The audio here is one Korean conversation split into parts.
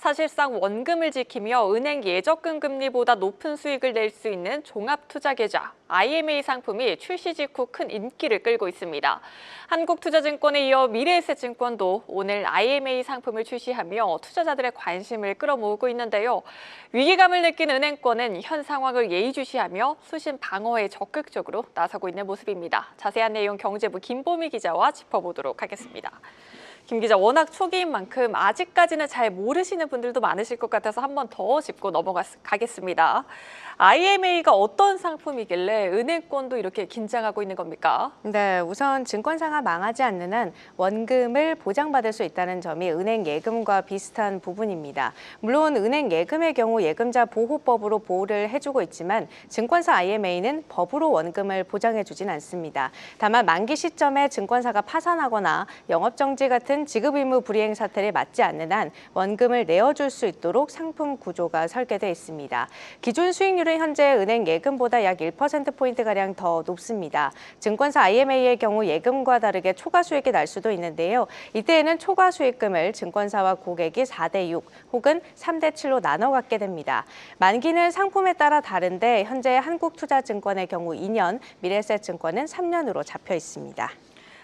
사실상 원금을 지키며 은행 예적금 금리보다 높은 수익을 낼 수 있는 종합투자계좌 IMA 상품이 출시 직후 큰 인기를 끌고 있습니다. 한국투자증권에 이어 미래에셋증권도 오늘 IMA 상품을 출시하며 투자자들의 관심을 끌어모으고 있는데요. 위기감을 느낀 은행권은 현 상황을 예의주시하며 수신 방어에 적극적으로 나서고 있는 모습입니다. 자세한 내용 경제부 김보미 기자와 짚어보도록 하겠습니다. 김 기자, 워낙 초기인 만큼 아직까지는 잘 모르시는 분들도 많으실 것 같아서 한 번 더 짚고 넘어가겠습니다. IMA가 어떤 상품이길래 은행권도 이렇게 긴장하고 있는 겁니까? 네, 우선 증권사가 망하지 않는 한 원금을 보장받을 수 있다는 점이 은행 예금과 비슷한 부분입니다. 물론 은행 예금의 경우 예금자 보호법으로 보호를 해주고 있지만 증권사 IMA는 법으로 원금을 보장해주진 않습니다. 다만 만기 시점에 증권사가 파산하거나 영업정지 같은 지급의무 불이행 사태를 맞지 않는 한 원금을 내어줄 수 있도록 상품 구조가 설계돼 있습니다. 기존 수익률은 현재 은행 예금보다 약 1%포인트가량 더 높습니다. 증권사 IMA의 경우 예금과 다르게 초과 수익이 날 수도 있는데요. 이때에는 초과 수익금을 증권사와 고객이 4대6 혹은 3대7로 나눠 갖게 됩니다. 만기는 상품에 따라 다른데 현재 한국투자증권의 경우 2년, 미래에셋증권은 3년으로 잡혀 있습니다.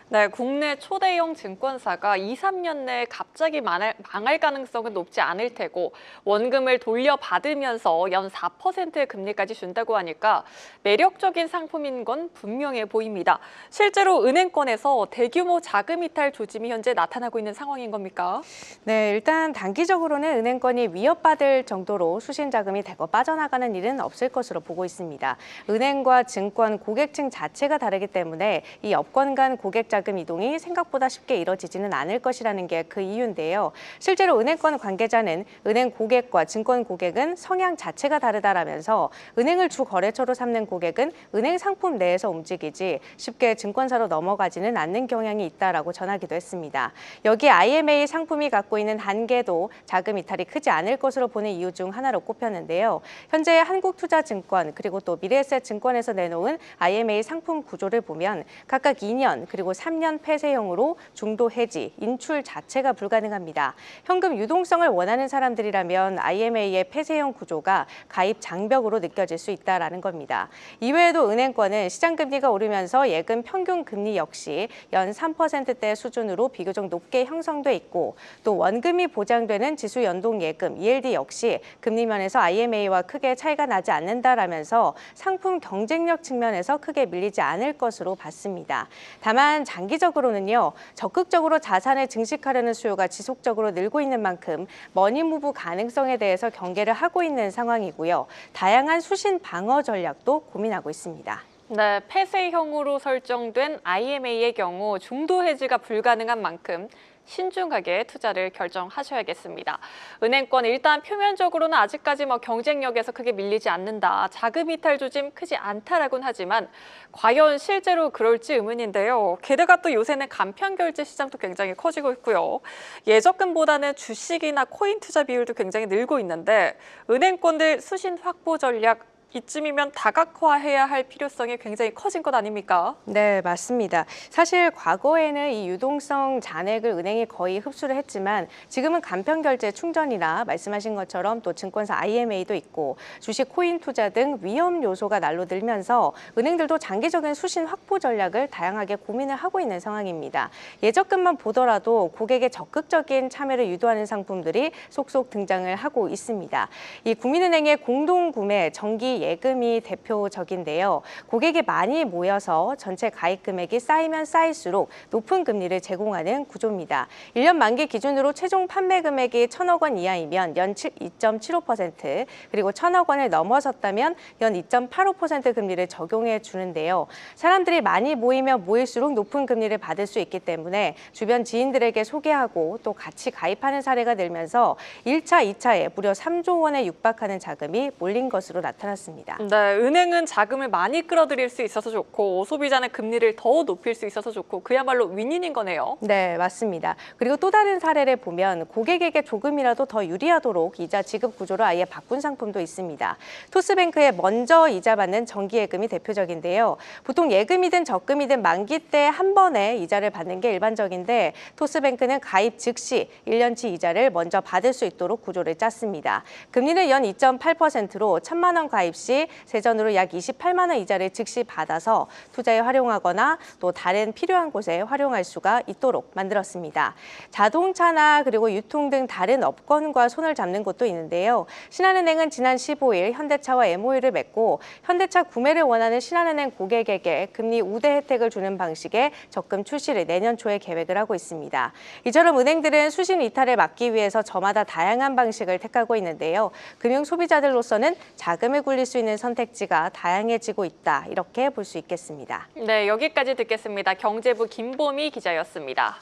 네, 국내 초대형 증권사가 2, 3년 내에 갑자기 망할 가능성은 높지 않을 테고 원금을 돌려받으면서 연 4%의 금리까지 준다고 하니까 매력적인 상품인 건 분명해 보입니다. 실제로 은행권에서 대규모 자금 이탈 조짐이 현재 나타나고 있는 상황인 겁니까? 네, 일단 단기적으로는 은행권이 위협받을 정도로 수신 자금이 대거 빠져나가는 일은 없을 것으로 보고 있습니다. 은행과 증권, 고객층 자체가 다르기 때문에 이 업권 간 고객 자금 이동이 생각보다 쉽게 이뤄지지는 않을 것이라는 게 그 이유인데요. 실제로 은행권 관계자는 은행 고객과 증권 고객은 성향 자체가 다르다라면서 은행을 주 거래처로 삼는 고객은 은행 상품 내에서 움직이지 쉽게 증권사로 넘어가지는 않는 경향이 있다라고 전하기도 했습니다. 여기 IMA 상품이 갖고 있는 한계도 자금 이탈이 크지 않을 것으로 보는 이유 중 하나로 꼽혔는데요. 현재 한국투자증권 그리고 또 미래에셋증권에서 내놓은 IMA 상품 구조를 보면 각각 2년 그리고 3년 폐쇄형으로 중도 해지, 인출 자체가 불가능합니다. 현금 유동성을 원하는 사람들이라면 IMA의 폐쇄형 구조가 가입 장벽으로 느껴질 수 있다는 겁니다. 이외에도 은행권은 시장금리가 오르면서 예금 평균 금리 역시 연 3%대 수준으로 비교적 높게 형성돼 있고 또 원금이 보장되는 지수 연동 예금, ELD 역시 금리 면에서 IMA와 크게 차이가 나지 않는다라면서 상품 경쟁력 측면에서 크게 밀리지 않을 것으로 봤습니다. 다만 장기적으로는요, 적극적으로 자산을 증식하려는 수요가 지속적으로 늘고 있는 만큼 머니무브 가능성에 대해서 경계를 하고 있는 상황이고요. 다양한 수신 방어 전략도 고민하고 있습니다. 네, 폐쇄형으로 설정된 IMA의 경우 중도 해지가 불가능한 만큼 신중하게 투자를 결정하셔야겠습니다. 은행권 일단 표면적으로는 아직까지 경쟁력에서 크게 밀리지 않는다, 자금 이탈 조짐 크지 않다라고는 하지만 과연 실제로 그럴지 의문인데요. 게다가 또 요새는 간편 결제 시장도 굉장히 커지고 있고요. 예적금보다는 주식이나 코인 투자 비율도 굉장히 늘고 있는데 은행권들 수신 확보 전략 이쯤이면 다각화해야 할 필요성이 굉장히 커진 것 아닙니까? 네, 맞습니다. 사실 과거에는 이 유동성 잔액을 은행이 거의 흡수를 했지만 지금은 간편결제 충전이나 말씀하신 것처럼 또 증권사 IMA도 있고 주식 코인 투자 등 위험 요소가 날로 늘면서 은행들도 장기적인 수신 확보 전략을 다양하게 고민을 하고 있는 상황입니다. 예적금만 보더라도 고객의 적극적인 참여를 유도하는 상품들이 속속 등장을 하고 있습니다. 이 국민은행의 공동구매 정기 예금이 대표적인데요. 고객이 많이 모여서 전체 가입 금액이 쌓이면 쌓일수록 높은 금리를 제공하는 구조입니다. 1년 만기 기준으로 최종 판매 금액이 1,000억 원 이하이면 연 2.75%, 그리고 1,000억 원을 넘어섰다면 연 2.85% 금리를 적용해 주는데요. 사람들이 많이 모이면 모일수록 높은 금리를 받을 수 있기 때문에 주변 지인들에게 소개하고 또 같이 가입하는 사례가 늘면서 1차, 2차에 무려 3조 원에 육박하는 자금이 몰린 것으로 나타났습니다. 있습니다. 네, 은행은 자금을 많이 끌어들일 수 있어서 좋고 소비자는 금리를 더 높일 수 있어서 좋고 그야말로 윈윈인 거네요. 네, 맞습니다. 그리고 또 다른 사례를 보면 고객에게 조금이라도 더 유리하도록 이자 지급 구조를 아예 바꾼 상품도 있습니다. 토스뱅크의 먼저 이자 받는 정기예금이 대표적인데요. 보통 예금이든 적금이든 만기 때 한 번에 이자를 받는 게 일반적인데 토스뱅크는 가입 즉시 1년치 이자를 먼저 받을 수 있도록 구조를 짰습니다. 금리는 연 2.8%로 1,000만 원 가입 시 세전으로 약 28만 원 이자를 즉시 받아서 투자에 활용하거나 또 다른 필요한 곳에 활용할 수가 있도록 만들었습니다. 자동차나 그리고 유통 등 다른 업권과 손을 잡는 곳도 있는데요. 신한은행은 지난 15일 현대차와 MOU를 맺고 현대차 구매를 원하는 신한은행 고객에게 금리 우대 혜택을 주는 방식의 적금 출시를 내년 초에 계획을 하고 있습니다. 이처럼 은행들은 수신 이탈을 막기 위해서 저마다 다양한 방식을 택하고 있는데요. 금융 소비자들로서는 자금을 굴릴 수 있는 선택지가 다양해지고 있다. 이렇게 볼 수 있겠습니다. 네, 여기까지 듣겠습니다. 경제부 김보미 기자였습니다.